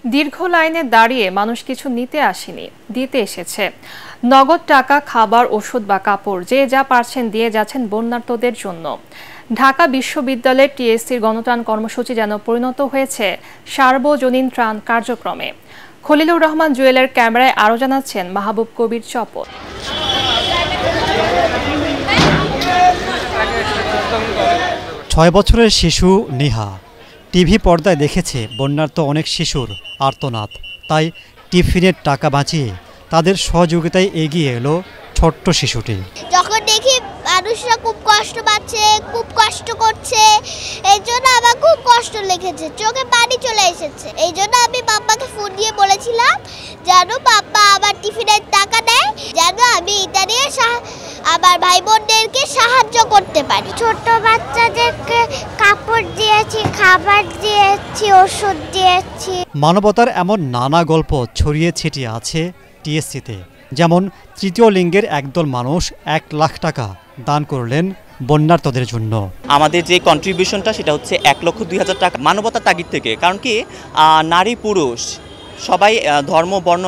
দীর্ঘ লাইনে দাঁড়িয়ে মানুষ কিছু নিতে আসেনি, দিতে এসেছে। নগদ টাকা, খাবার, ওষুধ বা কাপড় যে যা পারছেন দিয়ে যাচ্ছেন বন্যার্তদের জন্য। ঢাকা বিশ্ববিদ্যালয়ের টিএসসির গণত্রাণ কর্মসূচি যেন পরিণত হয়েছে সার্বজনীন ত্রাণ কার্যক্রমে। খলিলুর রহমান জুয়েলের ক্যামেরায় আরও জানাচ্ছেন মাহবুব কবির চপল। 6 বছরের শিশু নিহা টিভি পর্দায় দেখেছে বন্যার্ত অনেক শিশুর আর্তনাদ, তাই টিফিনের টাকা বাঁচিয়ে তাদের সহযোগিতায় এগিয়ে এলো ছোট্ট শিশুটি। যখন দেখি মানুষরা খুব কষ্ট পাচ্ছে, খুব কষ্ট করছে, এই জন্য আমার খুব কষ্ট লেগেছে, চোখে পানি চলে এসেছে। এই জন্য আমি বাবাকে ফোন দিয়ে বলেছিলাম যেন বাবা আমার টিফিনের টাকা দেয়, যেন আমি এটা নিয়ে আমার ভাই বোনদেরকে সাহায্য করতে পারি। ছোট বাচ্চাদেরকে কাপড় দিয়েছি, খাবার দিয়েছি, ওষুধ দিয়েছি। মানবতার এমন নানা গল্প ছড়িয়ে ছিটিয়ে আছে টিএসসিতে। যেমন তৃতীয় লিঙ্গের একদল মানুষ 1 লাখ টাকা দান করলেন বন্যার্তদের জন্য। আমাদের যে কন্ট্রিবিউশনটা সেটা হচ্ছে 1,02,000 টাকা, মানবতার তাগিদ থেকে। কারণ কি, নারী পুরুষ সবাই, ধর্ম বর্ণ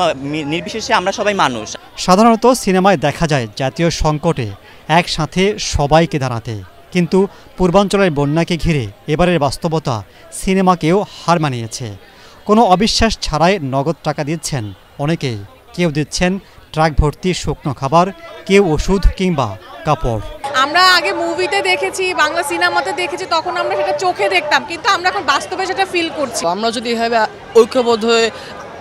নির্বিশেষে আমরা সবাই মানুষ। সাধারণত সিনেমায় দেখা যায় জাতীয় সংকটে একসাথে সবাইকে দাঁড়াতে, কিন্তু পূর্বাঞ্চলের বন্যাকে ঘিরে এবারের বাস্তবতা সিনেমাকেও হার মানিয়েছে। কোনো অবিশ্বাস ছাড়াই নগদ টাকা দিচ্ছেন অনেকেই। কেউ দিচ্ছেন ট্রাক ভর্তি শুকনো খাবার, কেউ ওষুধ কিংবা কাপড়। আমরা আগে মুভিতে দেখেছি, বাংলা সিনেমাতে দেখেছি, তখন আমরা সেটা চোখে দেখতাম, কিন্তু আমরা এখন বাস্তবে সেটা ফিল করছি। আমরা যদি এভাবে ঐক্যবদ্ধ হয়ে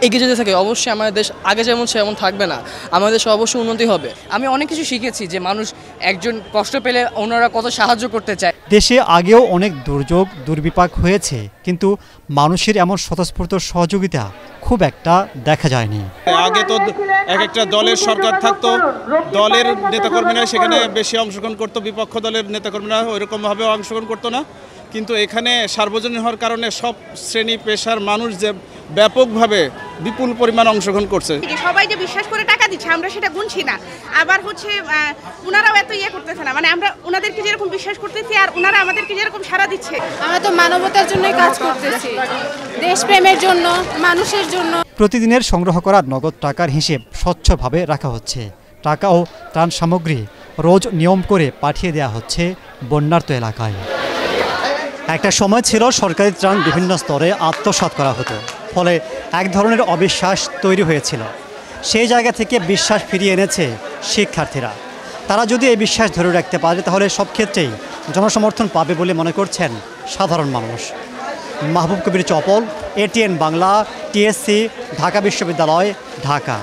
এগিয়ে যেতে থাকি, অবশ্যই আমাদের দেশ আগে যেমন সেমন থাকবে না, আমাদের দেশে অবশ্যই উন্নতি হবে। আমি অনেক কিছু শিখেছি যে মানুষ একজন কষ্ট পেলে ওনারা কত সাহায্য করতে চায়। দেশে আগেও অনেক দুর্যোগ দুর্বিপাক হয়েছে, কিন্তু মানুষের এমন স্বতঃস্ফূর্ত সহযোগিতা খুব একটা দেখা যায়নি। আগে তো একটা দলের সরকার থাকতো, দলের নেতাকর্মীরা সেখানে বেশি অংশগ্রহণ করতো, বিপক্ষ দলের নেতাকর্মীরা ওইরকমভাবে অংশগ্রহণ করতো না। কিন্তু এখানে সার্বজনীন হওয়ার কারণে সব শ্রেণী পেশার মানুষ যে ব্যাপকভাবে বিপুল পরিমাণ অংশগ্রহণ করছে। সবাই যে বিশ্বাস করে টাকা দিচ্ছে আমরা সেটা গুনছি না, আবার হচ্ছে ওনারাও এত করতেছে না, মানে আমরা ওনাদেরকে যেরকম বিশ্বাস করতেছি আর ওনারা আমাদেরকে যেরকম সাড়া দিচ্ছে। আমরা তো মানবতার জন্যই কাজ করতেছি, দেশপ্রেমের জন্য, মানুষের জন্য। প্রতিদিনের সংগ্রহ করা নগদ টাকার হিসেব স্বচ্ছভাবে রাখা হচ্ছে। টাকা ও ত্রাণ সামগ্রী রোজ নিয়ম করে পাঠিয়ে দেওয়া হচ্ছে বন্যার্ত এলাকায়। একটা সময় ছিল সরকারি ত্রাণ বিভিন্ন স্তরে আত্মসাৎ করা হতো, ফলে এক ধরনের অবিশ্বাস তৈরি হয়েছিল। সেই জায়গা থেকে বিশ্বাস ফিরিয়ে এনেছে শিক্ষার্থীরা। তারা যদি এই বিশ্বাস ধরে রাখতে পারে তাহলে সব ক্ষেত্রেই জনসমর্থন পাবে বলে মনে করছেন সাধারণ মানুষ। মাহবুব কবির চপল, এটিএন বাংলা, টিএসসি, ঢাকা বিশ্ববিদ্যালয়, ঢাকা।